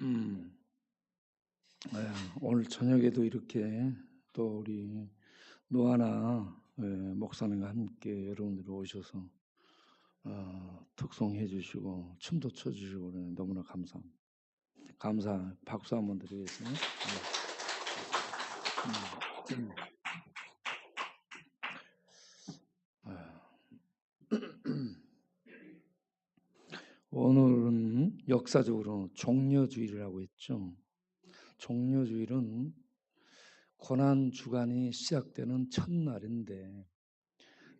음, 예, 오늘 저녁에도 이렇게 또 우리 노아나 목사님과 함께 여러분들이 오셔서 특송해 주시고 춤도 춰 주시고 너무나 감사 박수 한번 드리겠습니다. 오늘은 역사적으로 종려주일이라고 했죠. 종려주일은 고난 주간이 시작되는 첫날인데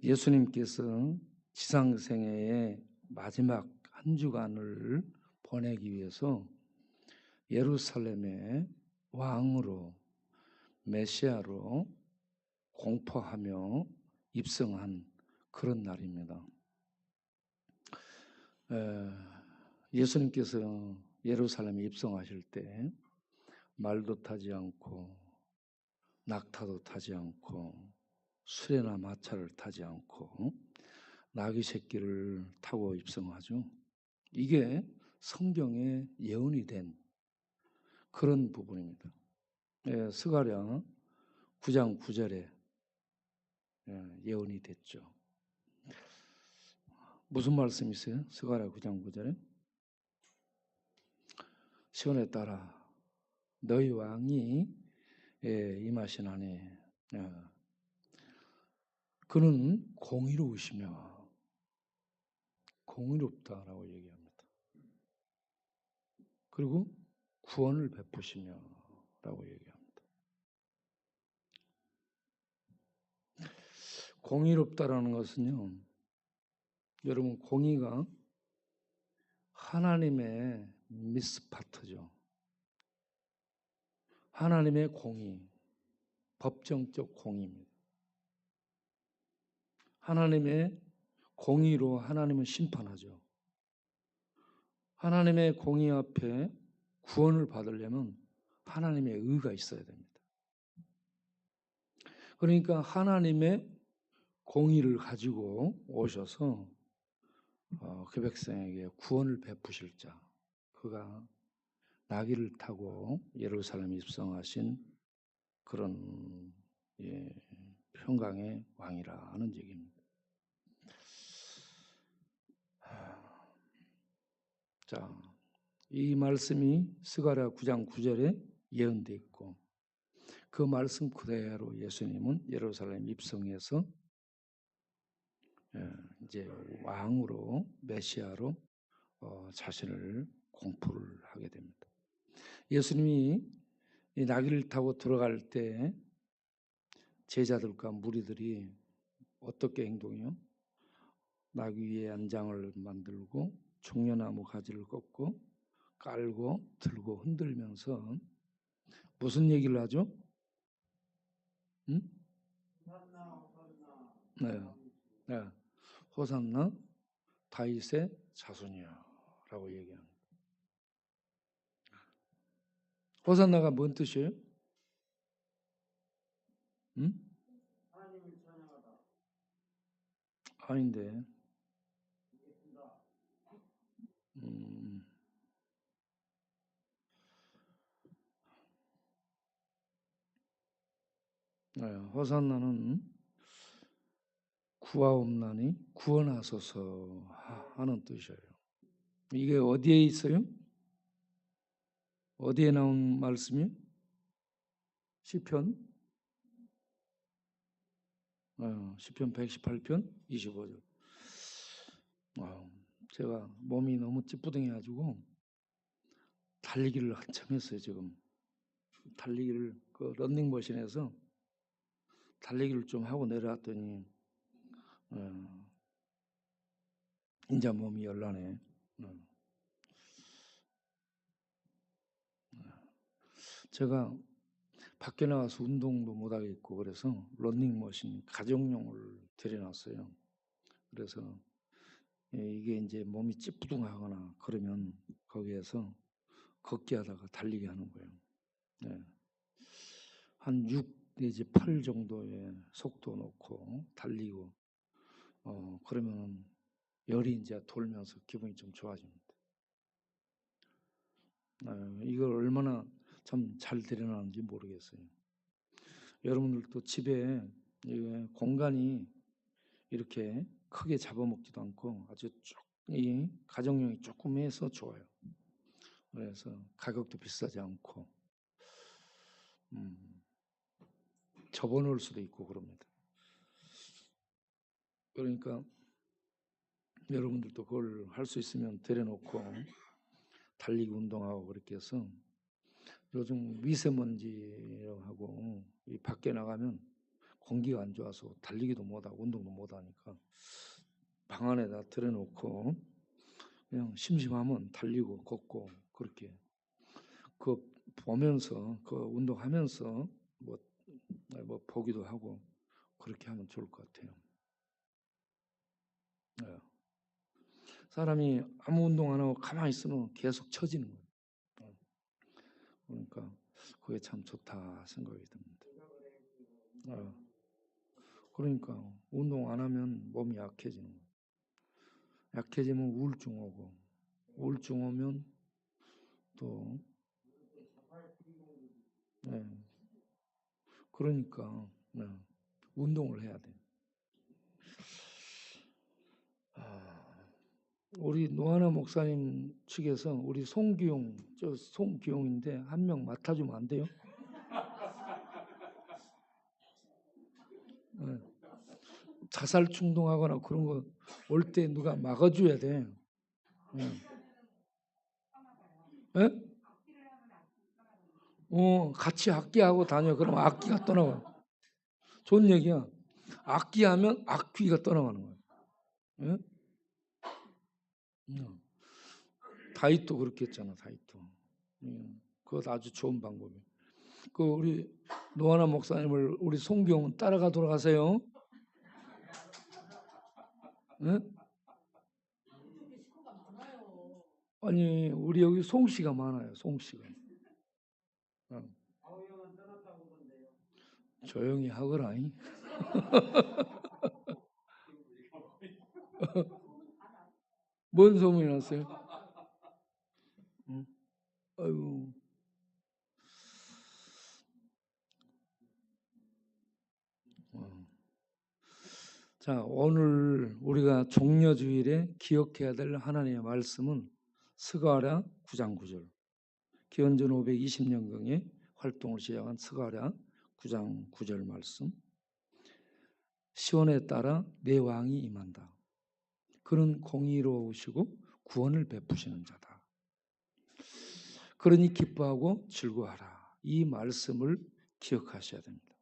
예수님께서 지상생애의 마지막 한 주간을 보내기 위해서 예루살렘의 왕으로 메시아로 공포하며 입성한 그런 날입니다. 예수님께서 예루살렘에 입성하실 때 말도 타지 않고 낙타도 타지 않고 수레나 마차를 타지 않고 나귀 새끼를 타고 입성하죠. 이게 성경에 예언이 된 그런 부분입니다. 스가랴 9장 9절에 예언이 됐죠. 무슨 말씀이세요? 스가랴 9장 9절에 시온에 따라 너희 왕이 임하시나니 그는 공의로우시며 공의롭다라고 얘기합니다. 그리고 구원을 베푸시며 라고 얘기합니다. 공의롭다라는 것은요, 여러분 공의가 하나님의 미스파트죠. 하나님의 공의, 법정적 공의입니다. 하나님의 공의로 하나님은 심판하죠. 하나님의 공의 앞에 구원을 받으려면 하나님의 의가 있어야 됩니다. 그러니까 하나님의 공의를 가지고 오셔서 그 백성에게 구원을 베푸실 자, 그가 나귀를 타고 예루살렘에 입성하신 그런 평강의 왕이라는 얘기입니다. 자, 이 말씀이 스가랴 9장 9절에 예언되어 있고 그 말씀 그대로 예수님은 예루살렘 입성해서 이제 왕으로 메시아로 자신을 공포를 하게 됩니다. 예수님이 이 나귀를 타고 들어갈 때 제자들과 무리들이 어떻게 행동해요? 나귀 위에 안장을 만들고 종려나무 가지를 꺾고 깔고 들고 흔들면서 무슨 얘기를 하죠? 응? 네. 네. 호산나 다윗의 자손이야 라고 얘기합니다. 호산나가 뭔 뜻이에요? 응? 아닌데. 네, 호산나는 구하옵나니 구원하소서 하는 뜻이에요. 이게 어디에 있어요? 어디에 나온 말씀이요? 시편 118편 25절. 제가 몸이 너무 찌뿌둥해가지고 달리기를 한참 했어요. 지금 달리기를 그 런닝머신에서 달리기를 좀 하고 내려왔더니 인자 몸이 열나네. 제가 밖에 나가서 운동도 못 하겠고 그래서 런닝머신 가정용을 들여놨어요. 그래서 이게 이제 몸이 찌뿌둥하거나 그러면 거기에서 걷기 하다가 달리기 하는 거예요. 네. 한 6 내지 8 정도의 속도 놓고 달리고 그러면 열이 이제 돌면서 기분이 좀 좋아집니다. 이걸 얼마나 참 잘 드러나는지 모르겠어요. 여러분들도 집에 공간이 이렇게 크게 잡아먹지도 않고 아주 이 가정용이 조금 해서 좋아요. 그래서 가격도 비싸지 않고 접어놓을 수도 있고 그럽니다. 그러니까 여러분들도 그걸 할 수 있으면 들여놓고 달리기 운동하고 그렇게 해서 요즘 미세먼지하고 이 밖에 나가면 공기가 안 좋아서 달리기도 못하고 운동도 못하니까 방 안에다 들여놓고 그냥 심심하면 달리고 걷고 그렇게 그 보면서 그 운동하면서 뭐 보기도 하고 그렇게 하면 좋을 것 같아요. 사람이 아무 운동 안 하고 가만히 있으면 계속 처지는 거예요. 그러니까 그게 참 좋다 생각이 듭니다. 그러니까 운동 안 하면 몸이 약해지는 거예요. 약해지면 우울증 오고 우울증 오면 또 그러니까 운동을 해야 돼. 우리 노하나 목사님 측에서 우리 송기용 송기용인데 한 명 맡아주면 안 돼요? 자살 충동하거나 그런 거 올 때 누가 막아줘야 돼. 같이 악기하고 다녀. 그러면 악기가 떠나가. 좋은 얘기야. 악기하면 악귀가 떠나가는 거야. 예? 다윗도 그렇게 했잖아. 다윗도. 그것도 아주 좋은 방법이에요. 그 우리 노하나 목사님을 우리 송기용은 따라가 돌아가세요. 예? 아니 우리 여기 송씨가 많아요. 송씨가. 조용히 하거라잉. 뭔 소문이 났어요? 아이고. 자, 오늘 우리가 종려주일에 기억해야 될 하나님의 말씀은 스가랴 9장 9절. 기원전 520년경에 활동을 시작한 스가랴 9장 9절 말씀. 시온에 따라 내 왕이 임한다. 그는 공의로우시고 구원을 베푸시는 자다. 그러니 기뻐하고 즐거워하라. 이 말씀을 기억하셔야 됩니다.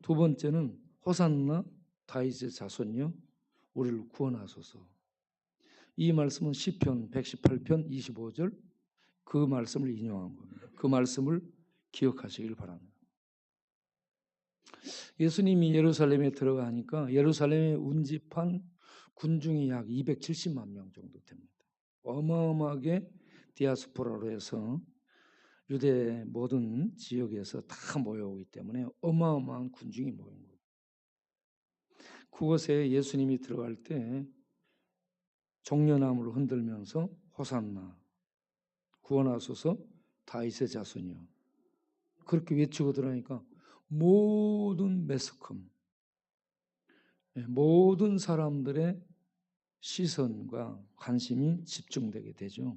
두 번째는 호산나 다윗의 자손이여 우리를 구원하소서. 이 말씀은 시편 118편 25절 그 말씀을 인용한 겁니다. 그 말씀을 기억하시길 바랍니다. 예수님이 예루살렘에 들어가니까 예루살렘에 운집한 군중이 약 270만 명 정도 됩니다. 어마어마하게 디아스포라로 해서 유대 모든 지역에서 다 모여오기 때문에 어마어마한 군중이 모인 거예요. 그곳에 예수님이 들어갈 때 종려나무를 흔들면서 호산나 구원하소서 다윗의 자손이여 그렇게 외치고 들어가니까 모든 매스컴 모든 사람들의 시선과 관심이 집중되게 되죠.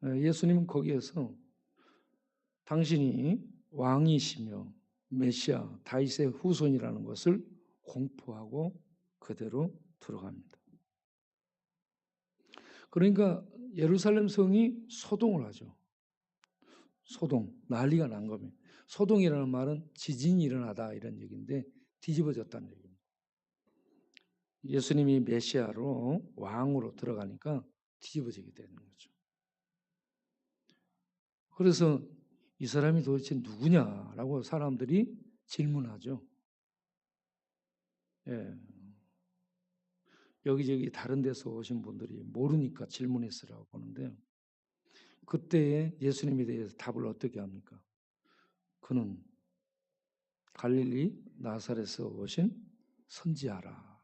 예수님은 거기에서 당신이 왕이시며 메시아 다윗의 후손이라는 것을 공포하고 그대로 들어갑니다. 그러니까 예루살렘 성이 소동을 하죠. 소동, 난리가 난 겁니다. 소동이라는 말은 지진이 일어나다 이런 얘기인데 뒤집어졌다는 얘기입니다. 예수님이 메시아로 왕으로 들어가니까 뒤집어지게 되는 거죠. 그래서 이 사람이 도대체 누구냐라고 사람들이 질문하죠. 예. 여기저기 다른 데서 오신 분들이 모르니까 질문했으라고 보는데 그때에 예수님에 대해서 답을 어떻게 합니까? 그는 갈릴리 나사렛에서 오신 선지자라.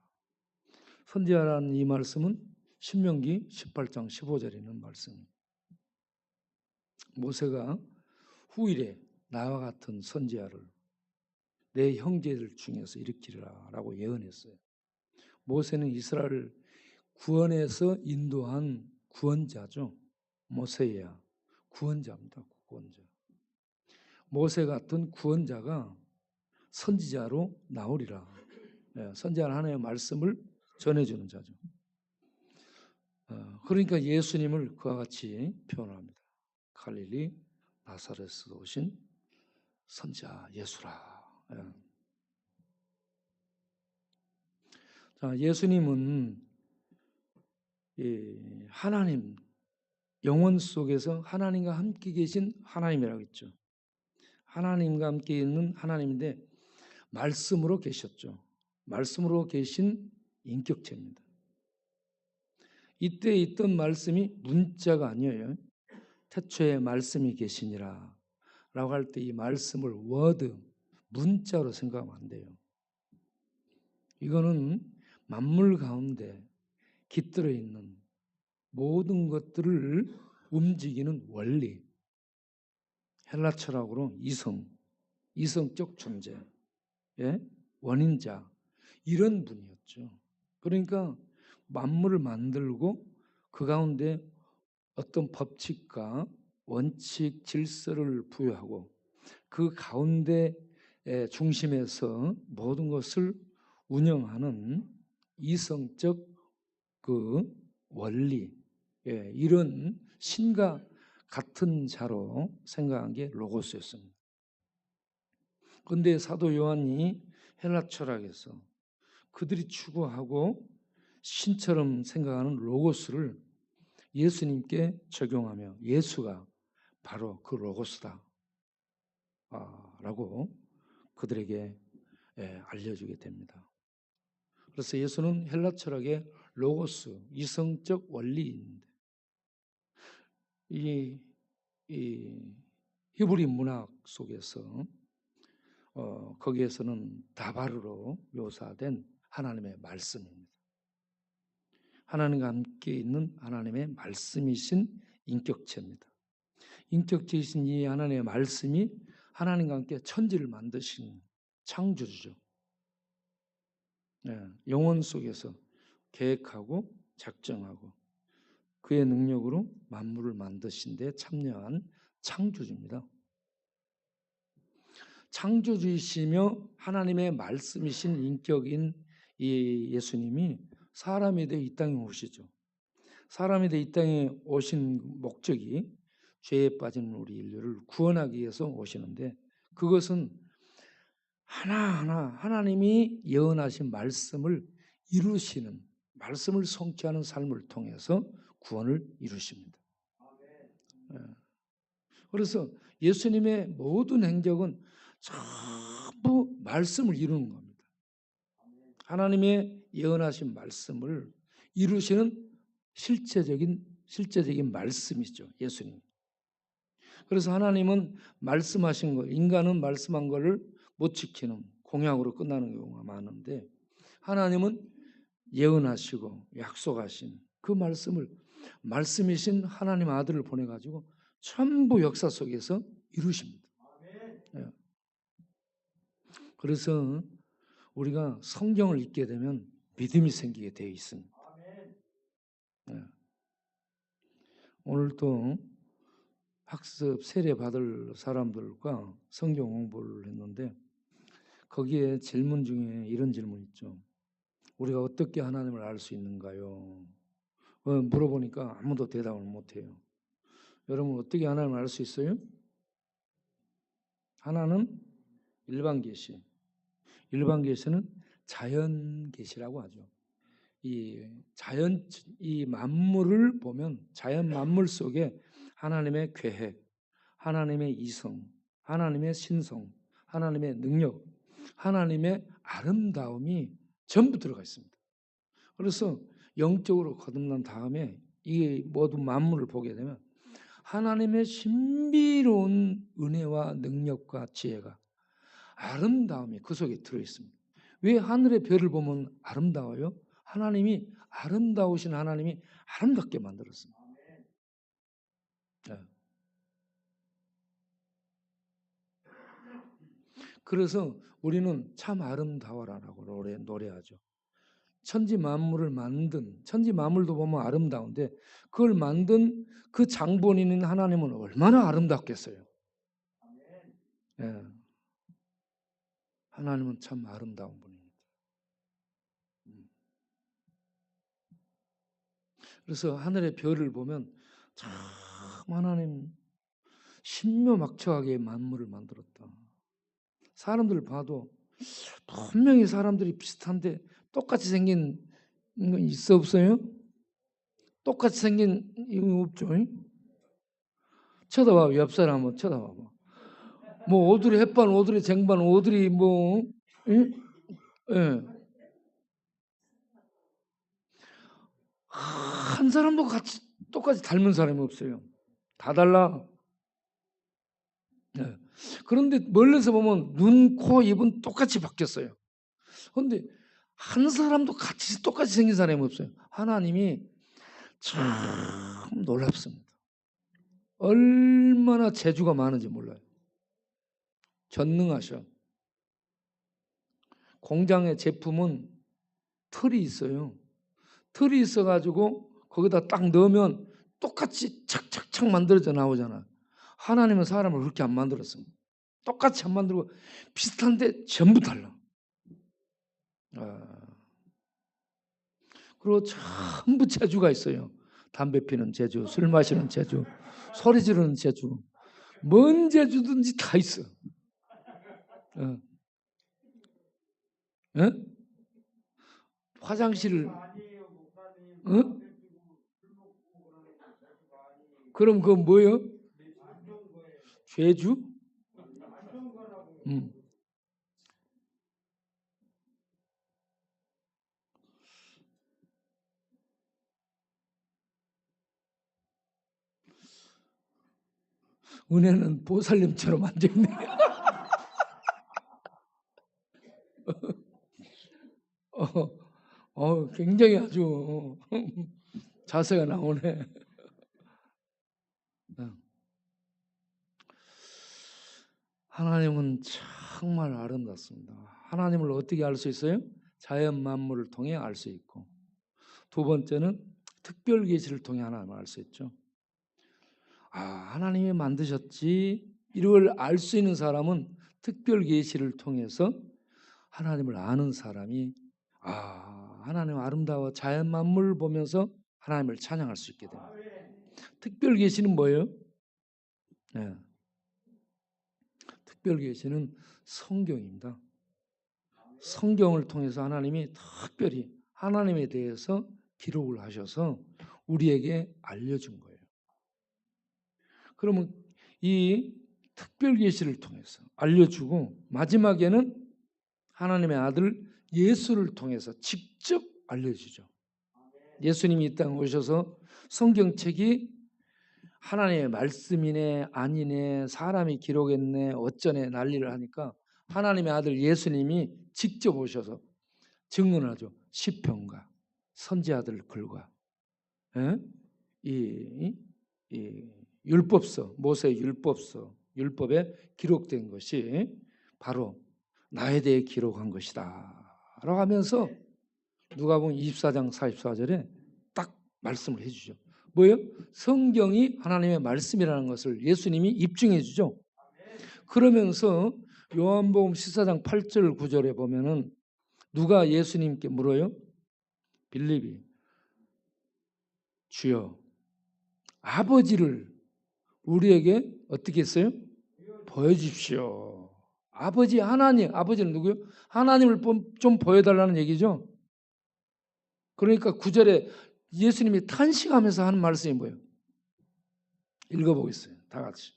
선지자라는 이 말씀은 신명기 18장 15절에 있는 말씀입니다. 모세가 후일에 나와 같은 선지자를 내 형제들 중에서 일으키리라라고 예언했어요. 모세는 이스라엘을 구원해서 인도한 구원자죠. 모세야 구원자입니다. 구원자. 모세 같은 구원자가 선지자로 나오리라. 선지자는 하나님의 말씀을 전해주는 자죠. 그러니까 예수님을 그와 같이 표현합니다. 갈릴리 나사렛에서 오신 선지자 예수라. 자, 예수님은 하나님, 영원 속에서 하나님과 함께 계신 하나님이라고 했죠. 하나님과 함께 있는 하나님인데 말씀으로 계셨죠. 말씀으로 계신 인격체입니다. 이때 있던 말씀이 문자가 아니에요. 태초에 말씀이 계시니라 라고 할 때 이 말씀을 워드, 문자로 생각하면 안 돼요. 이거는 만물 가운데 깃들어 있는 모든 것들을 움직이는 원리, 헬라 철학으로 이성적 존재, 원인자, 이런 분이었죠. 그러니까 만물을 만들고 그 가운데 어떤 법칙과 원칙, 질서를 부여하고 그 가운데 중심에서 모든 것을 운영하는 이성적 그 원리, 이런 신과 같은 자로 생각한 게 로고스였습니다. 그런데 사도 요한이 헬라 철학에서 그들이 추구하고 신처럼 생각하는 로고스를 예수님께 적용하며 예수가 바로 그 로고스다 라고 그들에게 알려주게 됩니다. 그래서 예수는 헬라 철학의 로고스, 이성적 원리인데 이 히브리 문학 속에서 거기에서는 다바르로 묘사된 하나님의 말씀입니다. 하나님과 함께 있는 하나님의 말씀이신 인격체입니다. 인격체이신 이 하나님의 말씀이 하나님과 함께 천지를 만드신 창조주죠. 영혼 속에서 계획하고 작정하고 그의 능력으로 만물을 만드신 데 참여한 창조주입니다. 창조주이시며 하나님의 말씀이신 인격인 이 예수님이 사람이 되어 이 땅에 오시죠. 사람이 되어 이 땅에 오신 목적이 죄에 빠진 우리 인류를 구원하기 위해서 오시는데 그것은 하나하나 하나님이 예언하신 말씀을 이루시는, 말씀을 성취하는 삶을 통해서 구원을 이루십니다. 그래서 예수님의 모든 행적은 전부 말씀을 이루는 겁니다. 하나님의 예언하신 말씀을 이루시는 실제적인 말씀이죠, 예수님. 그래서 하나님은 말씀하신 것, 인간은 말씀한 것을 못 지키는 공약으로 끝나는 경우가 많은데 하나님은 예언하시고 약속하신 그 말씀을 말씀이신 하나님 아들을 보내가지고 전부 역사 속에서 이루십니다. 그래서 우리가 성경을 읽게 되면 믿음이 생기게 되어 있습니다. 오늘도 학습 세례 받을 사람들과 성경 공부를 했는데 거기에 질문 중에 이런 질문 있죠. 우리가 어떻게 하나님을 알 수 있는가요? 물어보니까 아무도 대답을 못해요. 여러분 어떻게 하나님을 알 수 있어요? 하나는 일반 계시, 일반 계시는 자연 계시라고 하죠. 이 만물을 보면 자연 만물 속에 하나님의 계획, 하나님의 이성, 하나님의 신성, 하나님의 능력, 하나님의 아름다움이 전부 들어가 있습니다. 그래서 영적으로 거듭난 다음에 이 모든 만물을 보게 되면 하나님의 신비로운 은혜와 능력과 지혜가, 아름다움이 그 속에 들어있습니다. 왜 하늘의 별을 보면 아름다워요? 하나님이 아름다우신 하나님이 아름답게 만들었습니다. 그래서 우리는 참 아름다워라라고 노래하죠. 천지 만물을 만든, 천지 만물도 보면 아름다운데 그걸 만든 그 장본인인 하나님은 얼마나 아름답겠어요. 예. 하나님은 참 아름다운 분입니다. 그래서 하늘의 별을 보면 참 하나님 신묘막측하게 만물을 만들었다. 사람들 봐도 분명히 사람들이 비슷한데 똑같이 생긴 거 있어 없어요? 똑같이 생긴 이거 없죠? 쳐다봐. 옆 사람 한번 쳐다봐봐. 뭐 오드리 햇반, 오드리 쟁반, 오드리 뭐 예? 예. 한 사람도 같이 똑같이 닮은 사람이 없어요. 다 달라. 네. 그런데 멀리서 보면 눈, 코, 입은 똑같이 바뀌었어요. 그런데 한 사람도 같이 똑같이 생긴 사람이 없어요. 하나님이 참 놀랍습니다. 얼마나 재주가 많은지 몰라요. 전능하셔. 공장의 제품은 틀이 있어요. 틀이 있어가지고 거기다 딱 넣으면 똑같이 착착착 만들어져 나오잖아. 하나님은 사람을 그렇게 안 만들었습니다. 똑같이 안 만들고 비슷한데 전부 달라. 그리고 전부 재주가 있어요. 담배 피는 재주, 술 마시는 재주, 소리 지르는 재주. 뭔 재주든지 다 있어. 어. 어? 화장실을 어? 그럼 그거 뭐예요? 죄주? 은혜는 보살님처럼 앉아있네. 굉장히 아주 자세가 나오네. 하나님은 정말 아름답습니다. 하나님을 어떻게 알 수 있어요? 자연 만물을 통해 알 수 있고, 두 번째는 특별 계시를 통해 하나님을 알 수 있죠. 하나님이 만드셨지, 이걸 알 수 있는 사람은 특별 계시를 통해서 하나님을 아는 사람이 하나님 아름다워 자연 만물을 보면서 하나님을 찬양할 수 있게 됩니다. 특별 계시는 뭐예요? 네. 특별 계시는 성경입니다. 성경을 통해서 하나님이 특별히 하나님에 대해서 기록을 하셔서 우리에게 알려준 거예요. 그러면 이 특별 계시를 통해서 알려주고 마지막에는 하나님의 아들 예수를 통해서 직접 알려주죠. 예수님이 이 땅에 오셔서 성경책이 하나님의 말씀이네 아니네 사람이 기록했네 어쩌네 난리를 하니까 하나님의 아들 예수님이 직접 오셔서 증언하죠. 시편과 선지자들 글과 이 율법서 모세의 율법서 율법에 기록된 것이 바로 나에 대해 기록한 것이다 라고 하면서 누가복음 24장 44절에 딱 말씀을 해주죠. 뭐예요? 성경이 하나님의 말씀이라는 것을 예수님이 입증해 주죠. 그러면서 요한복음 14장 8절 9절에 보면은 누가 예수님께 물어요? 빌립이 주여 아버지를 우리에게 어떻게 했어요? 보여주십시오. 아버지 하나님, 아버지는 누구요? 하나님을 좀 보여달라는 얘기죠. 그러니까 9절에 예수님이 탄식하면서 하는 말씀이 뭐예요? 읽어보겠어요. 다 같이.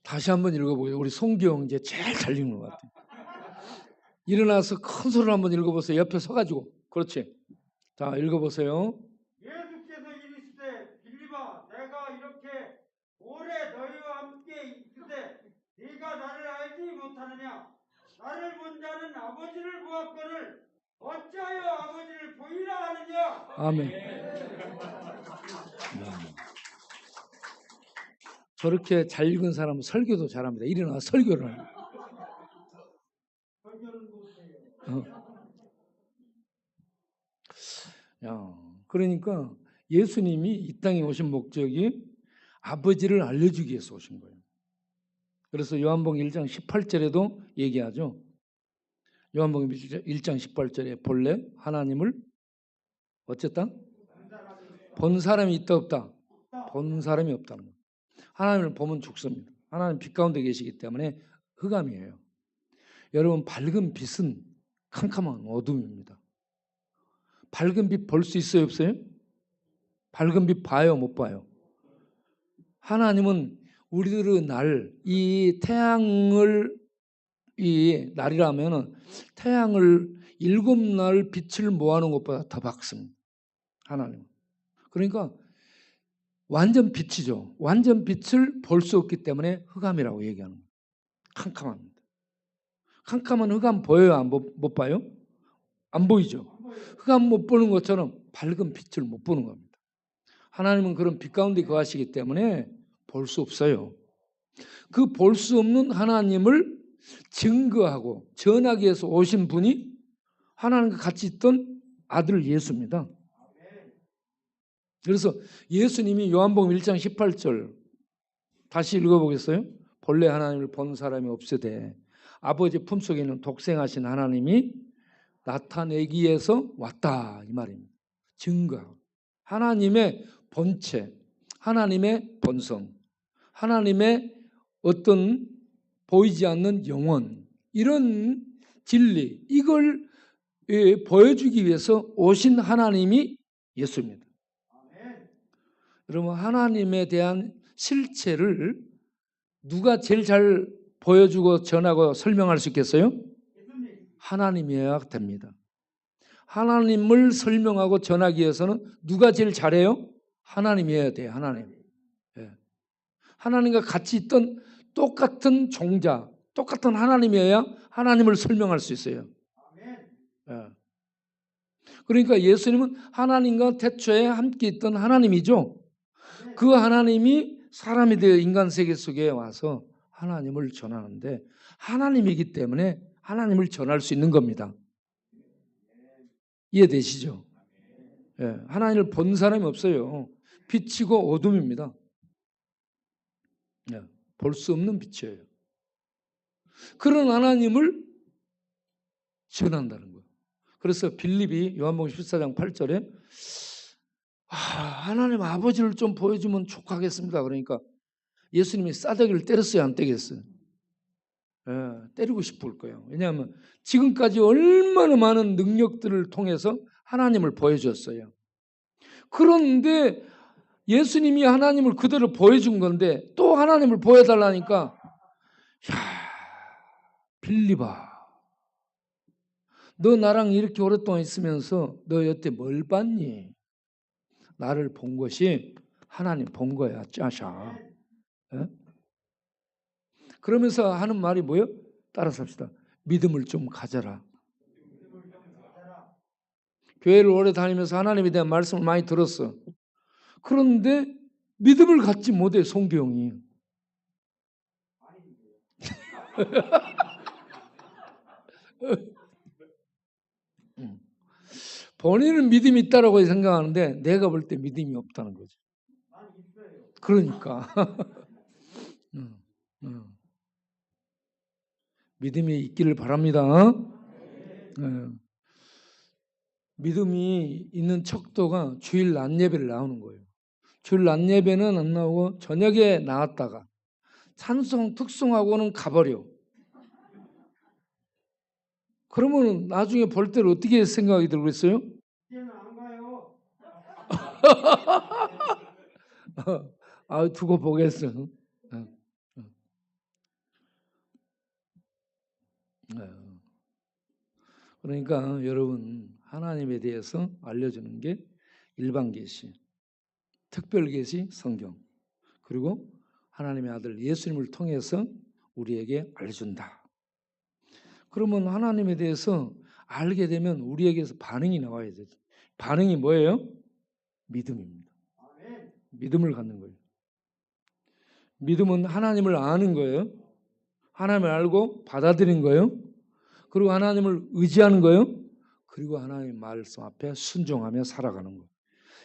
다시 한번 읽어보세요. 우리 송기영 이제 제일 잘 읽는 것 같아요. 일어나서 큰 소리로 한번 읽어보세요. 옆에 서가지고. 그렇지. 자, 읽어보세요. 예수께서 이르시되 빌립아 내가 이렇게 오래 너희와 함께 있으되 네가 나를 알지 못하느냐? 나를 본 자는 아버지를 보았거늘 어찌하여 아버지를 보이라 하느냐. 아멘. 저렇게 잘 읽은 사람은 설교도 잘합니다. 일어나 설교를 합니다. 설교는 못해요. 그러니까 예수님이 이 땅에 오신 목적이 아버지를 알려주기 위해서 오신 거예요. 그래서 요한복음 1장 18절에도 얘기하죠. 요한복음 1장 18절에 본래 하나님을 어쨌다? 본 사람이 있다 없다? 본 사람이 없다는 거예요. 하나님을 보면 죽습니다. 하나님 빛 가운데 계시기 때문에 흑암이에요. 여러분, 밝은 빛은 캄캄한 어둠입니다. 밝은 빛 볼 수 있어요, 없어요? 밝은 빛 봐요, 못 봐요? 하나님은 우리들의 날, 이 태양을, 이 날이라면 태양을 7날 빛을 모아놓은 것보다 더 밝습니다. 하나님은. 그러니까 완전 빛이죠. 완전 빛을 볼 수 없기 때문에 흑암이라고 얘기하는 거예요. 캄캄합니다. 캄캄한 흑암 보여요? 못 봐요? 안 보이죠. 흑암 못 보는 것처럼 밝은 빛을 못 보는 겁니다. 하나님은 그런 빛 가운데 거하시기 때문에 볼 수 없어요. 그 볼 수 없는 하나님을 증거하고 전하기 위해서 오신 분이 하나님과 같이 있던 아들 예수입니다. 그래서 예수님이 요한복음 1장 18절 다시 읽어보겠어요? 본래 하나님을 본 사람이 없으되 아버지 품속에 있는 독생하신 하나님이 나타내기 위해서 왔다, 이 말입니다. 증거. 하나님의 본체, 하나님의 본성, 하나님의 어떤 보이지 않는 영혼, 이런 진리, 이걸 보여주기 위해서 오신 하나님이 예수입니다. 여러분, 하나님에 대한 실체를 누가 제일 잘 보여주고 전하고 설명할 수 있겠어요? 하나님이어야 됩니다. 하나님을 설명하고 전하기 위해서는 누가 제일 잘해요? 하나님이어야 돼요. 하나님. 예. 하나님과 같이 있던 똑같은 종자, 똑같은 하나님이어야 하나님을 설명할 수 있어요. 예. 그러니까 예수님은 하나님과 태초에 함께 있던 하나님이죠. 그 하나님이 사람이 되어 인간 세계 속에 와서 하나님을 전하는데 하나님이기 때문에 하나님을 전할 수 있는 겁니다. 이해되시죠? 예, 하나님을 본 사람이 없어요. 빛이고 어둠입니다. 예, 볼 수 없는 빛이에요. 그런 하나님을 전한다는 거예요. 그래서 빌립이 요한복음 14장 8절에 하나님 아버지를 좀 보여주면 족하겠습니다. 그러니까 예수님이 싸대기를 때렸어요, 안 때렸어요? 예, 때리고 싶을 거예요. 왜냐하면 지금까지 얼마나 많은 능력들을 통해서 하나님을 보여줬어요. 그런데 예수님이 하나님을 그대로 보여준 건데 또 하나님을 보여달라니까, 야, 빌립아, 너 나랑 이렇게 오랫동안 있으면서 너 여태 뭘 봤니? 나를 본 것이 하나님 본 거야, 짜샤. 예? 그러면서 하는 말이 뭐예요? 따라서 합시다. 믿음을 좀 가져라. 교회를 오래 다니면서 하나님에 대한 말씀을 많이 들었어. 그런데 믿음을 갖지 못해, 송교영이. 본인은 믿음이 있다라고 생각하는데 내가 볼 때 믿음이 없다는 거죠. 그러니까 믿음이 있기를 바랍니다. 믿음이 있는 척도가 주일 낮 예배를 나오는 거예요. 주일 낮 예배는 안 나오고 저녁에 나왔다가 찬송 특송하고는 가버려. 그러면 나중에 볼 때를 어떻게 생각이 들고 있어요? 이제는 안 가요. 두고 보겠어. 그러니까 여러분, 하나님에 대해서 알려주는 게 일반 계시, 특별 계시 성경, 그리고 하나님의 아들 예수님을 통해서 우리에게 알려준다. 그러면 하나님에 대해서 알게 되면 우리에게서 반응이 나와야 되죠. 반응이 뭐예요? 믿음입니다. 아멘. 믿음을 갖는 거예요. 믿음은 하나님을 아는 거예요. 하나님을 알고 받아들인 거예요. 그리고 하나님을 의지하는 거예요. 그리고 하나님의 말씀 앞에 순종하며 살아가는 거예요.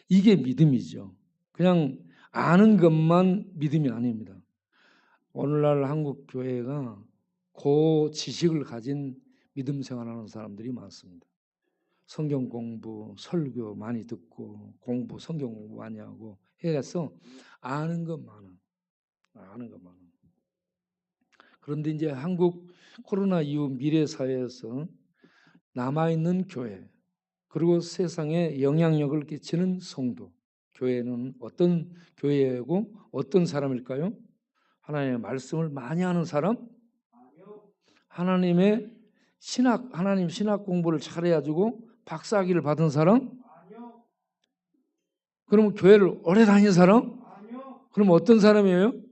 이게 믿음이죠. 그냥 아는 것만 믿음이 아닙니다. 오늘날 한국 교회가 그 지식을 가진 믿음 생활하는 사람들이 많습니다. 성경 공부, 설교 많이 듣고 공부, 성경 공부 많이 하고 해서 아는 것 많은. 그런데 이제 한국 코로나 이후 미래 사회에서 남아있는 교회, 그리고 세상에 영향력을 끼치는 성도, 교회는 어떤 교회이고 어떤 사람일까요? 하나님의 말씀을 많이 하는 사람, 하나님 신학 공부를 잘해가지고 박사학위를 받은 사람, 그러면 교회를 오래 다닌 사람, 그럼 어떤 사람이에요?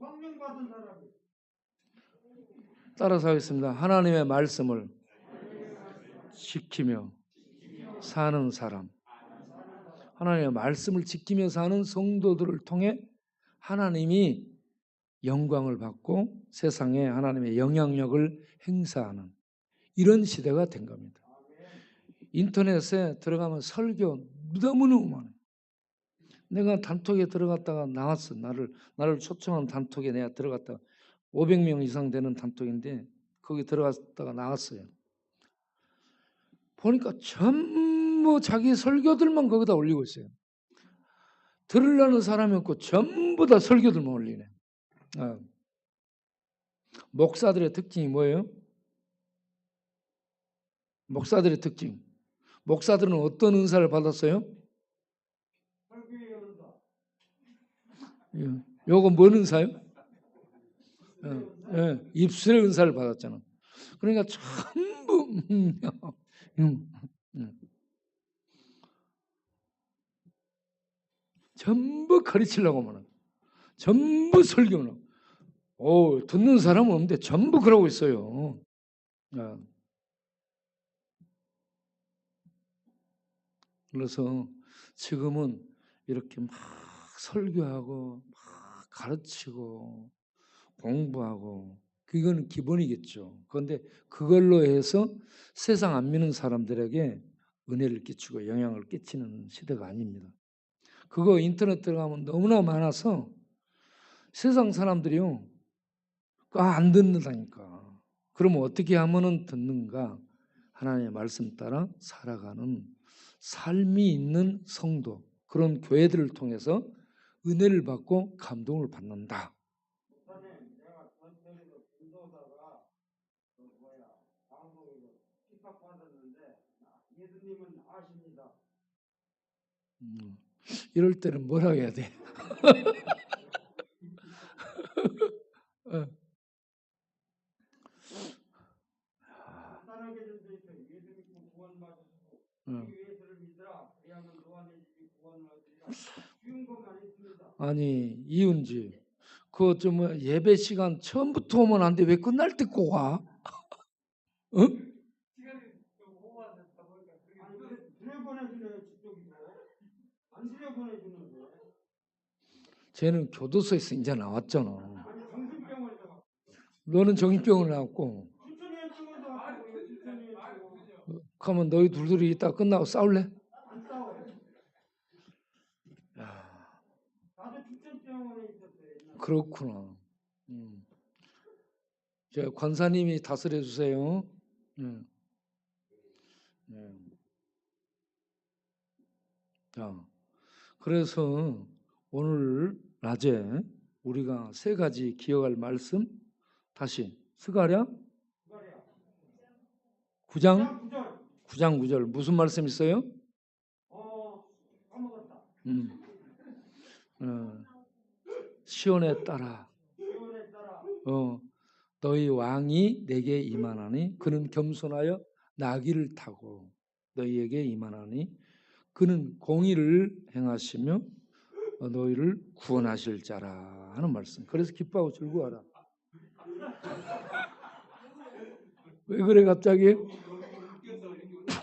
따라서 하겠습니다. 하나님의 말씀을 지키며 사는 사람, 하나님의 말씀을 지키며 사는 성도들을 통해 하나님이 영광을 받고 세상에 하나님의 영향력을 행사하는 이런 시대가 된 겁니다. 인터넷에 들어가면 설교 너무너무 많아요. 내가 단톡에 들어갔다가 나왔어. 나를 초청한 단톡에 내가 들어갔다가 500명 이상 되는 단톡인데 거기 들어갔다가 나왔어요. 보니까 전부 자기 설교들만 거기다 올리고 있어요. 들으려는 사람이 없고 전부 다 설교들만 올리네. 목사들의 특징이 뭐예요? 목사들의 특징. 목사들은 어떤 은사를 받았어요? 요거 뭔 은사요? 입술의 은사를 받았잖아. 그러니까 전부 전부 가르치려고 하면 전부 설교는 듣는 사람은 없는데 전부 그러고 있어요. 그래서 지금은 이렇게 막 설교하고 막 가르치고 공부하고 그거는 기본이겠죠. 그런데 그걸로 해서 세상 안 믿는 사람들에게 은혜를 끼치고 영향을 끼치는 시대가 아닙니다. 그거 인터넷 들어가면 너무나 많아서 세상 사람들이요 안 듣는다니까. 그러면 어떻게 하면은 듣는가? 하나님의 말씀 따라 살아가는 삶이 있는 성도, 그런 교회들을 통해서 은혜를 받고 감동을 받는다. 내가 전에도 전도사가 방송에서 핍박받았는데 예수님은 아십니다. 이럴 때는 뭐라고 해야 돼? 간단하게 좀 되어 예수 믿고 구원받으시고 이 예수를 믿으라 그리하면 너 안에 구원을 얻으리라. 쉬운 것만 있습니다. 아니 이은지 그거 좀 예배 시간 처음부터 오면 안 돼? 왜 끝날 때 꼭 와? 어? 시간이 좀 오버됐다 보니까 들여보내주네요. 저쪽이고 안 들여보내주는데. 쟤는 교도소에서 이제 나왔잖아. 아니 정신병원에서 너는 정신병원에 나왔고. 추천위원장도 왔고 추천위원장. 그러면 너희 둘이 이따 끝나고 싸울래? 안 싸워요. 나도 추천병원에 있었어요. 그렇구나. 권사님이 다스려 주세요. 자, 그래서 오늘 낮에 우리가 세 가지 기억할 말씀 다시 스가랴 9장 9절 무슨 말씀 있어요? 까먹었다. 시온에 따라 너희 왕이 내게 임하나니 그는 겸손하여 나귀를 타고 너희에게 임하나니 그는 공의를 행하시며 너희를 구원하실 자라 하는 말씀. 그래서 기뻐하고 즐거워하라. 왜 그래 갑자기?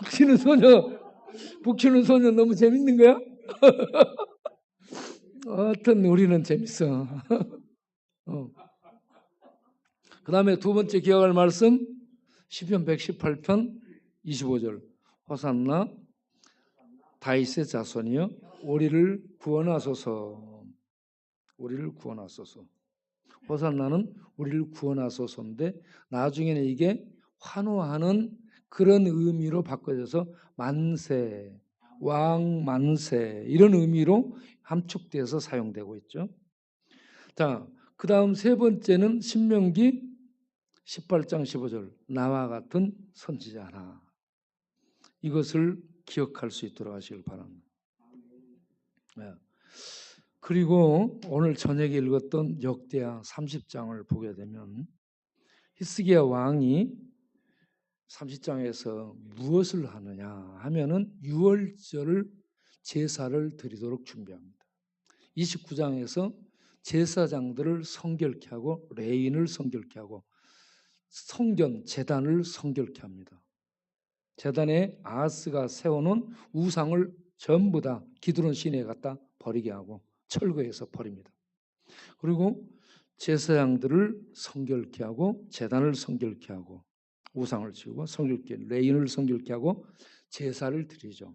북치는 소녀 너무 재밌는 거야? 하여튼 우리는 재밌어. 그 다음에 두 번째 기억할 말씀 시편 118편 25절 호산나 다윗의 자손이여 우리를 구원하소서. 우리를 구원하소서. 호산나는 우리를 구원하소서인데 나중에는 이게 환호하는 그런 의미로 바꿔져서 만세, 왕 만세 이런 의미로 함축돼서 사용되고 있죠. 자, 그 다음 세 번째는 신명기 18장 15절 나와 같은 선지자나 이것을 기억할 수 있도록 하시길 바랍니다. 네. 그리고 오늘 저녁에 읽었던 역대하 30장을 보게 되면 히스기야 왕이 30장에서 무엇을 하느냐 하면은 유월절 제사를 드리도록 준비합니다. 29장에서 제사장들을 성결케 하고 레인을 성결케 하고 성전 제단을 성결케 합니다. 제단에 아하스가 세워놓은 우상을 전부 다 기드론 시내에 갖다 버리게 하고 철거해서 버립니다. 그리고 제사장들을 성결케 하고 제단을 성결케 하고 우상을 치우고 성결케 레인을 성결케 하고 제사를 드리죠.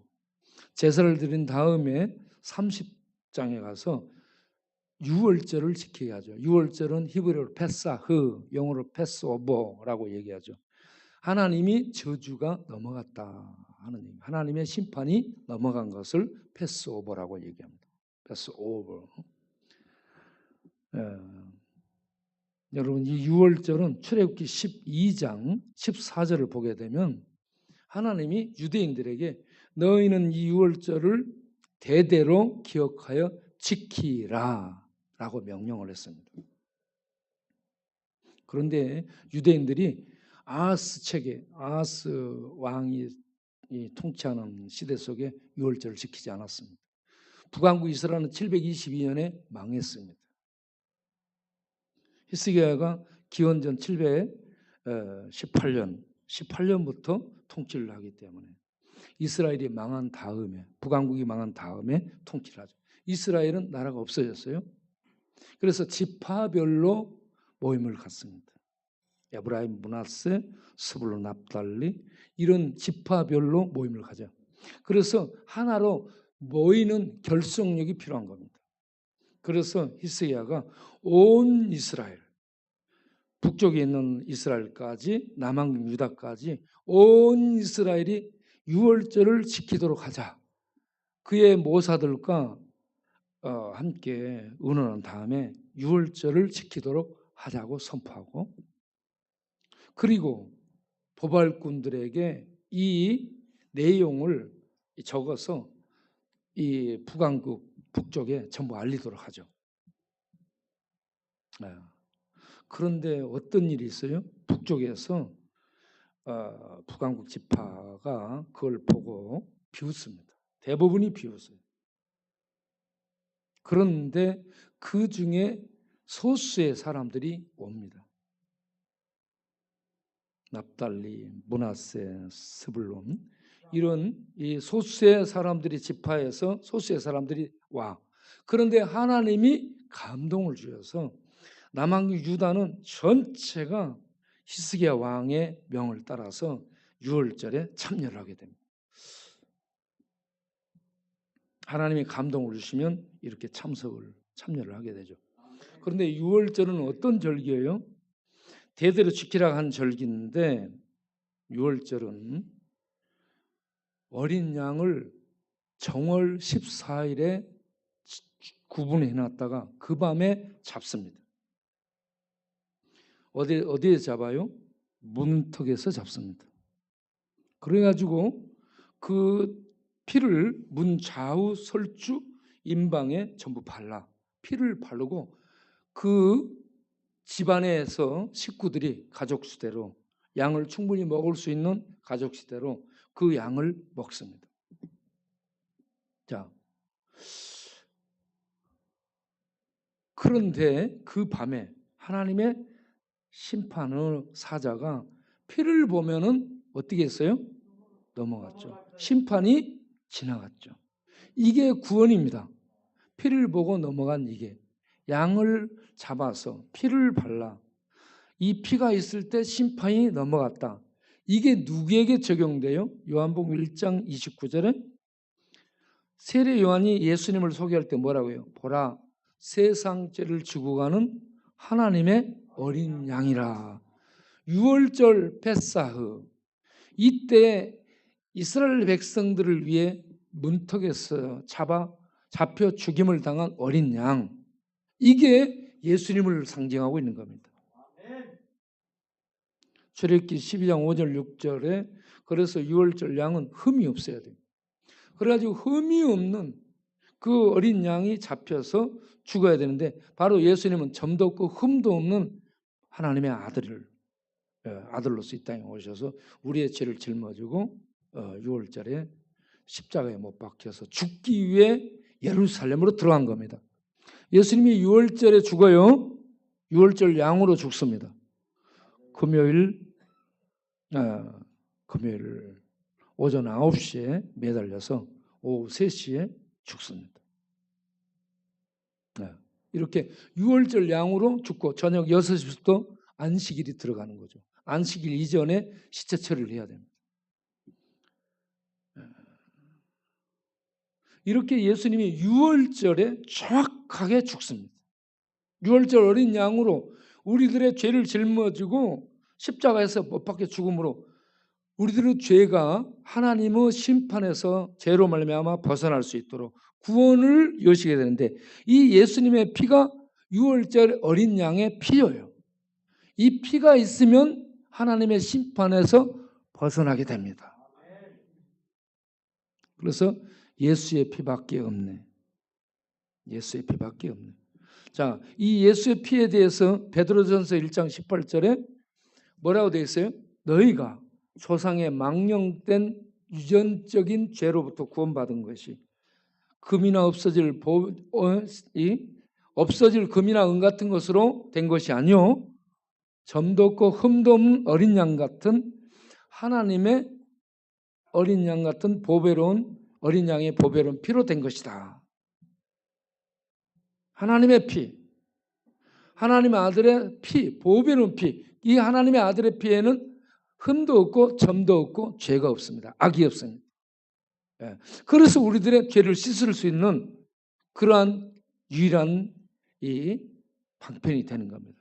제사를 드린 다음에 30장에 가서 유월절을 지키게 하죠. 유월절은 히브리어로 페사흐, 영어로 패스오버라고 얘기하죠. 하나님이 저주가 넘어갔다 하는 얘기. 하나님의 심판이 넘어간 것을 패스오버라고 얘기합니다. 패스오버. 여러분 이 유월절은 출애굽기 12장 14절을 보게 되면 하나님이 유대인들에게 너희는 이 유월절을 대대로 기억하여 지키라 라고 명령을 했습니다. 그런데 유대인들이 아하스 왕이 통치하는 시대 속에 유월절을 지키지 않았습니다. 북왕국 이스라엘은 722년에 망했습니다. 히스기야가 기원전 718년부터 통치를 하기 때문에 이스라엘이 망한 다음에 북왕국이 망한 다음에 통치를 하죠. 이스라엘은 나라가 없어졌어요. 그래서 지파별로 모임을 갖습니다. 에브라임, 므낫세, 스불론, 납달리 이런 지파별로 모임을 가져. 그래서 하나로 모이는 결속력이 필요한 겁니다. 그래서 히스기야가 온 이스라엘, 북쪽에 있는 이스라엘까지 남한 유다까지 온 이스라엘이 유월절을 지키도록 하자. 그의 모사들과 함께 의논한 다음에 유월절을 지키도록 하자고 선포하고 그리고 보발꾼들에게 이 내용을 적어서 이 북왕국 북쪽에 전부 알리도록 하죠. 그런데 어떤 일이 있어요? 북쪽에서 북왕국 지파가 그걸 보고 비웃습니다. 대부분이 비웃어요. 그런데 그 중에 소수의 사람들이 옵니다. 납달리, 므낫세, 스불론 이런 이 소수의 사람들이 지파에서 소수의 사람들이 와. 그런데 하나님이 감동을 주셔서 남왕국 유다는 전체가 히스기야 왕의 명을 따라서 유월절에 참여를 하게 됩니다. 하나님이 감동을 주시면 이렇게 참여를 하게 되죠. 그런데 유월절은 어떤 절기예요? 대대로 지키라 한 절기인데 유월절은 어린 양을 정월 14일에 구분해 놨다가 그 밤에 잡습니다. 어디에 잡아요? 문턱에서 잡습니다. 그래가지고 그 피를 문 좌우 설주 임방에 전부 발라 피를 바르고 그 집안에서 식구들이 가족 수대로 양을 충분히 먹을 수 있는 가족 수대로 그 양을 먹습니다. 자, 그런데 그 밤에 하나님의 심판의 사자가 피를 보면은 어떻게 했어요? 넘어갔죠. 심판이 지나갔죠. 이게 구원입니다. 피를 보고 넘어간 이게. 양을 잡아서 피를 발라. 이 피가 있을 때 심판이 넘어갔다. 이게 누구에게 적용돼요? 요한복음 1장 29절에 세례 요한이 예수님을 소개할 때 뭐라고요? 보라, 세상 죄를 지고 가는 하나님의 어린 양이라. 유월절 베사흐. 이때 이스라엘 백성들을 위해 문턱에서 잡혀 죽임을 당한 어린 양. 이게 예수님을 상징하고 있는 겁니다. 출애굽기 12장 5절 6절에 그래서 유월절 양은 흠이 없어야 돼요. 그래가지고 흠이 없는 그 어린 양이 잡혀서 죽어야 되는데 바로 예수님은 점도 없고 흠도 없는 하나님의 아들로서 이 땅에 오셔서 우리의 죄를 짊어지고 유월절에 십자가에 못 박혀서 죽기 위해 예루살렘으로 들어간 겁니다. 예수님이 유월절에 죽어요. 유월절 양으로 죽습니다. 금요일 오전 9시에 매달려서 오후 3시에 죽습니다. 이렇게 유월절 양으로 죽고 저녁 6시부터 안식일이 들어가는 거죠. 안식일 이전에 시체 처리를 해야 됩니다. 이렇게 예수님이 유월절에 정확하게 죽습니다. 유월절 어린 양으로 우리들의 죄를 짊어지고 십자가에서 못 박혀 죽음으로 우리들의 죄가 하나님의 심판에서 죄로 말미암아 벗어날 수 있도록 구원을 여시게 되는데 이 예수님의 피가 유월절 어린 양의 피예요. 이 피가 있으면 하나님의 심판에서 벗어나게 됩니다. 그래서 예수의 피밖에 없네. 예수의 피밖에 없네. 자, 이 예수의 피에 대해서 베드로전서 1장 18절에 뭐라고 되어 있어요? 너희가 조상의 망령된 유전적인 죄로부터 구원받은 것이 금이나 없어질 금이나 은 같은 것으로 된 것이 아니요 점도 없고 흠도 없는 어린 양 같은 하나님의 어린 양 같은 보배로운 어린 양의 보배로운 피로 된 것이다. 하나님의 피, 하나님의 아들의 피, 보배로운 피. 이 하나님의 아들의 피에는 흠도 없고 점도 없고 죄가 없습니다. 악이 없습니다. 그래서 우리들의 죄를 씻을 수 있는 그러한 유일한 이 방편이 되는 겁니다.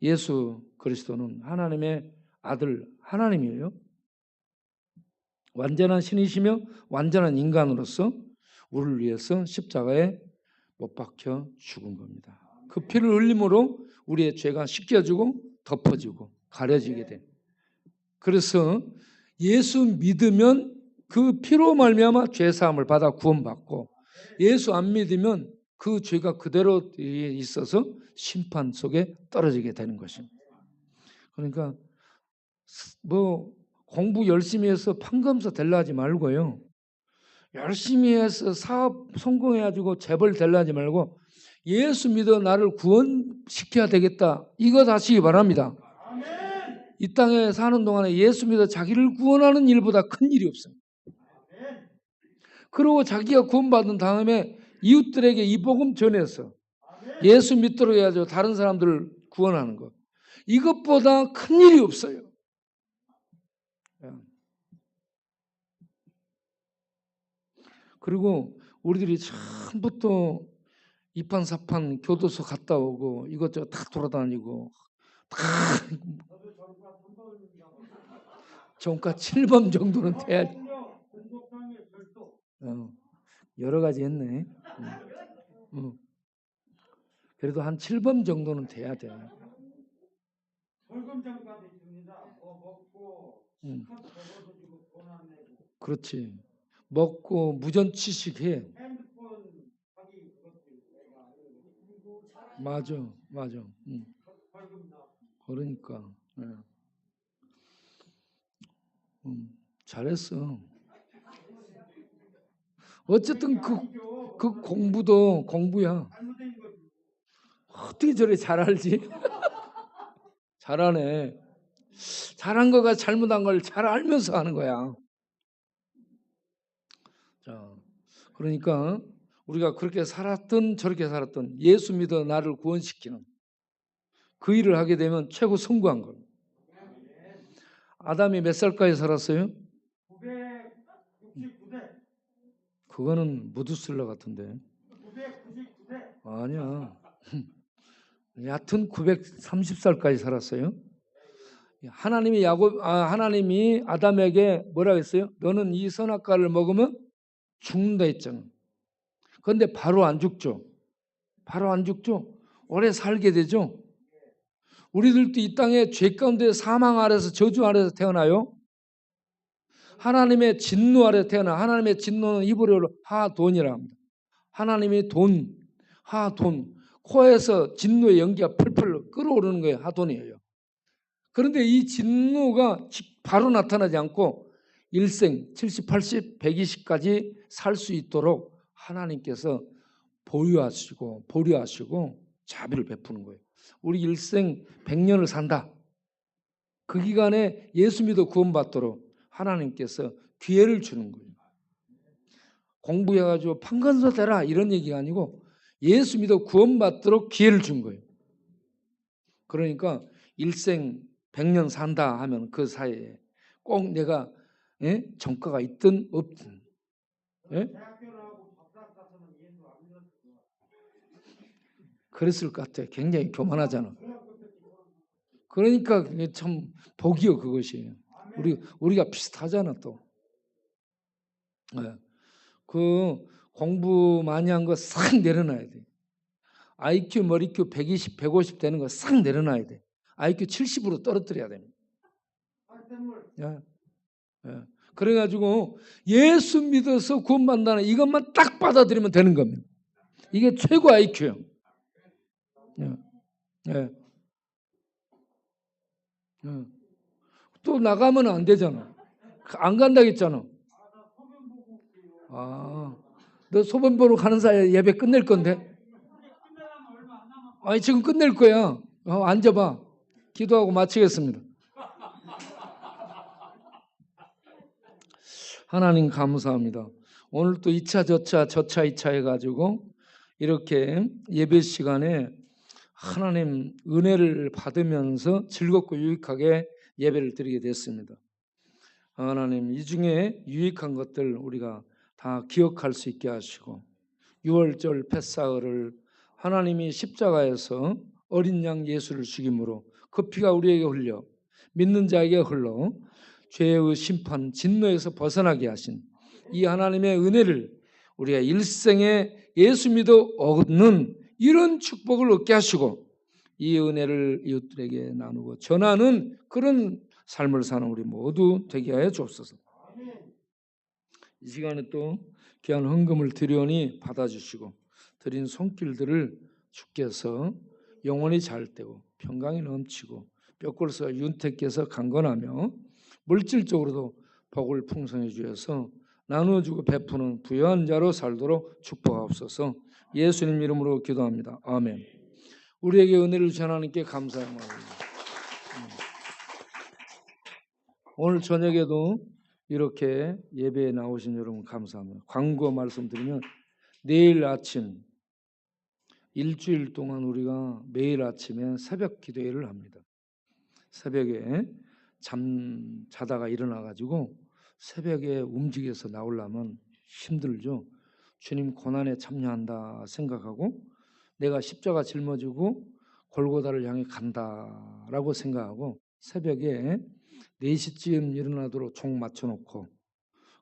예수 그리스도는 하나님의 아들 하나님이에요. 완전한 신이시며 완전한 인간으로서 우리를 위해서 십자가에 못 박혀 죽은 겁니다. 그 피를 흘림으로 우리의 죄가 씻겨지고 덮어지고 가려지게 돼. 그래서 예수 믿으면 그 피로 말미암아 죄 사함을 받아 구원받고 예수 안 믿으면 그 죄가 그대로 있어서 심판 속에 떨어지게 되는 것입니다. 그러니까 뭐 공부 열심히 해서 판검사 되려 하지 말고요. 열심히 해서 사업 성공해가지고 재벌 되려 하지 말고 예수 믿어 나를 구원시켜야 되겠다. 이거 하시기 바랍니다. 이 땅에 사는 동안에 예수 믿어 자기를 구원하는 일보다 큰 일이 없습니다. 그리고 자기가 구원받은 다음에 이웃들에게 이 복음 전해서 예수 믿도록 해야죠. 다른 사람들을 구원하는 것. 이것보다 큰 일이 없어요. 그리고 우리들이 처음부터 이판사판 교도소 갔다 오고 이것저것 다 돌아다니고 다 정가 7번 정도는 돼야지. 여러 가지 했네. 그래도 한 7번 정도는 돼야 돼. 벌금장까지 있습니다. 먹고 그렇지. 먹고 무전취식해. 맞아. 그러니까 잘했어. 어쨌든 그 공부도 공부야. 어떻게 저래 잘 알지? 잘하네. 잘한 거가 잘못한 걸 잘 알면서 하는 거야. 자, 그러니까 우리가 그렇게 살았든 저렇게 살았든 예수 믿어 나를 구원시키는 그 일을 하게 되면 최고 성공한 거예요. 아담이 몇 살까지 살았어요? 969세. 그거는 무드슬러 같은데. 999세. 아니야. 얕은 930살까지 살았어요. 하나님이 아담에게 뭐라 했어요? 너는 이 선악과를 먹으면 죽는다 했잖아. 그런데 바로 안 죽죠. 바로 안 죽죠. 오래 살게 되죠. 우리들도 이 땅에 죄 가운데 사망 아래서 저주 아래서 태어나요. 하나님의 진노 아래 태어나. 하나님의 진노는 히브리어로 하돈이라 합니다. 하나님이 돈, 하돈. 코에서 진노의 연기가 펄펄 끓어오르는 거예요. 하돈이에요. 그런데 이 진노가 바로 나타나지 않고 일생 70, 80, 120까지 살 수 있도록 하나님께서 보유하시고 자비를 베푸는 거예요. 우리 일생 100년을 산다. 그 기간에 예수 믿어 구원받도록 하나님께서 기회를 주는 거예요. 공부해가지고 판관서 되라 이런 얘기가 아니고 예수 믿어 구원받도록 기회를 준 거예요. 그러니까 일생 100년 산다 하면 그 사이에 꼭 내가 정가가 있든 없든 그랬을 것 같아. 굉장히 교만하잖아. 그러니까 그게 참 복이요 그것이. 우리가 비슷하잖아 또. 그 공부 많이 한 거 싹 내려놔야 돼. IQ, 머리Q 120, 150 되는 거 싹 내려놔야 돼. IQ 70으로 떨어뜨려야 됩니다. 그래가지고 예수 믿어서 구원받는다는 이것만 딱 받아들이면 되는 겁니다. 이게 최고 IQ예요. 또 나가면 안 되잖아. 안 간다고 했잖아. 너 소변 보러 가는 사이에 예배 끝낼 건데? 아니 지금 끝낼 거야. 앉아봐. 기도하고 마치겠습니다. 하나님 감사합니다. 오늘 또 2차 저차 2차 해가지고 이렇게 예배 시간에 하나님 은혜를 받으면서 즐겁고 유익하게 예배를 드리게 됐습니다. 하나님 이 중에 유익한 것들 우리가 다 기억할 수 있게 하시고 6월절 패사흘을 하나님이 십자가에서 어린 양 예수를 죽임으로 그 피가 우리에게 흘려 믿는 자에게 흘러 죄의 심판 진노에서 벗어나게 하신 이 하나님의 은혜를 우리가 일생에 예수 믿어 얻는 이런 축복을 얻게 하시고 이 은혜를 이웃들에게 나누고 전하는 그런 삶을 사는 우리 모두 되게 하여 주옵소서. 이 시간에 또 귀한 헌금을 드리오니 받아주시고 드린 손길들을 주께서 영원히 잘 되고 평강이 넘치고 뼈골수가 윤택해서 강건하며 물질적으로도 복을 풍성해 주셔서 나누어주고 베푸는 부유한 자로 살도록 축복하옵소서. 예수님 이름으로 기도합니다. 아멘. 우리에게 은혜를 주신 하나님께 감사합니다. 오늘 저녁에도 이렇게 예배에 나오신 여러분 감사합니다. 광고 말씀드리면 내일 아침 일주일 동안 우리가 매일 아침에 새벽 기도회를 합니다. 새벽에 잠 자다가 일어나가지고 새벽에 움직여서 나오려면 힘들죠. 주님 고난에 참여한다 생각하고 내가 십자가 짊어지고 골고다를 향해 간다라고 생각하고 새벽에 4시쯤 일어나도록 총 맞춰놓고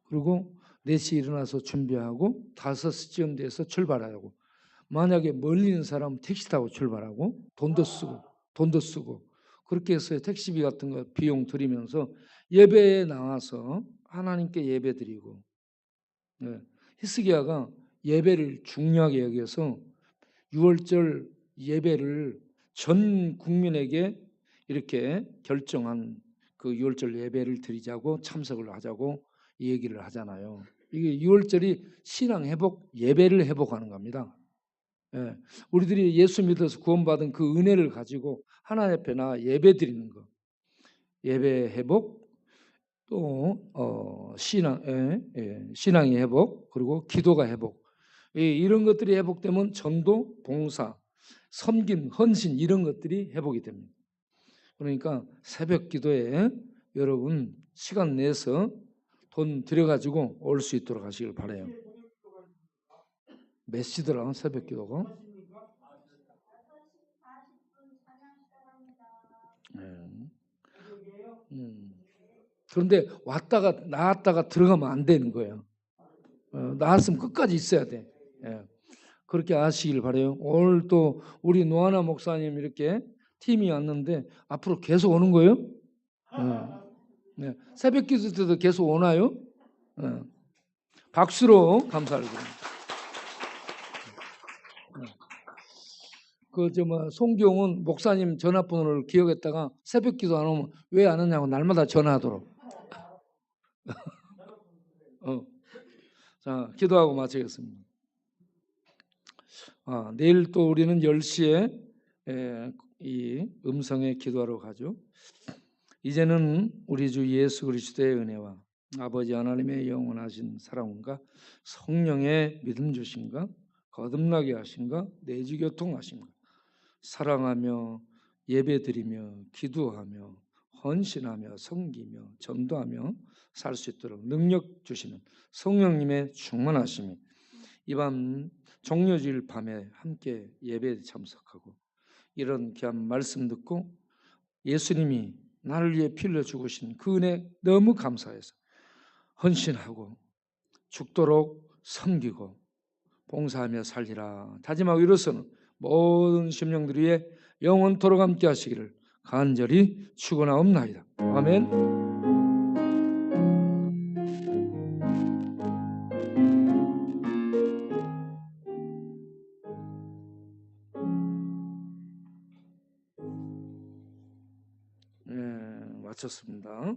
그리고 4시 일어나서 준비하고 5시쯤 돼서 출발하고 만약에 멀리 있는 사람은 택시 타고 출발하고 돈도 쓰고 그렇게 해서 택시비 같은 거 비용 들이면서 예배에 나와서 하나님께 예배 드리고 히스기야가 예배를 중요하게 여겨서 6월절 예배를 전 국민에게 이렇게 결정한 그 6월절 예배를 드리자고 참석을 하자고 이 얘기를 하잖아요. 이게 6월절이 신앙 회복, 예배를 회복하는 겁니다. 우리들이 예수 믿어서 구원받은 그 은혜를 가지고 하나님 앞에 나가 예배 드리는 거. 예배 회복, 또 신앙의 회복, 그리고 기도가 회복. 이런 것들이 회복되면 전도, 봉사, 섬김, 헌신 이런 것들이 회복이 됩니다. 그러니까 새벽 기도에 여러분 시간 내서 돈 들여가지고 올 수 있도록 하시길 바라요. 몇 시더라 새벽 기도가? 그런데 왔다가 나왔다가 들어가면 안 되는 거예요. 나왔으면 끝까지 있어야 돼. 그렇게 아시길 바라요. 오늘 또 우리 노하나 목사님 이렇게 팀이 왔는데 앞으로 계속 오는 거예요? 네. 새벽 기도 때도 계속 오나요? 박수로 감사를 드립니다. 송경은 목사님 전화번호를 기억했다가 새벽 기도 안 오면 왜 안 오냐고 날마다 전화하도록. 자, 기도하고 마치겠습니다. 내일 또 우리는 10시에 이 음성의 기도하러 가죠. 이제는 우리 주 예수 그리스도의 은혜와 아버지 하나님의 영원하신 사랑과 성령의 믿음 주심과 거듭나게 하심과 내주교통하심과 사랑하며 예배드리며 기도하며 헌신하며 섬기며 전도하며 살 수 있도록 능력 주시는 성령님의 충만하심이 이 밤 종려주일 밤에 함께 예배에 참석하고 이런 귀한 말씀 듣고 예수님이 나를 위해 피 흘려 죽으신 그 은혜 너무 감사해서 헌신하고 죽도록 섬기고 봉사하며 살리라 다짐하고 이로서는 모든 심령들 위해 영원토록 함께 하시기를 간절히 축원하옵나이다. 아멘. 마쳤습니다.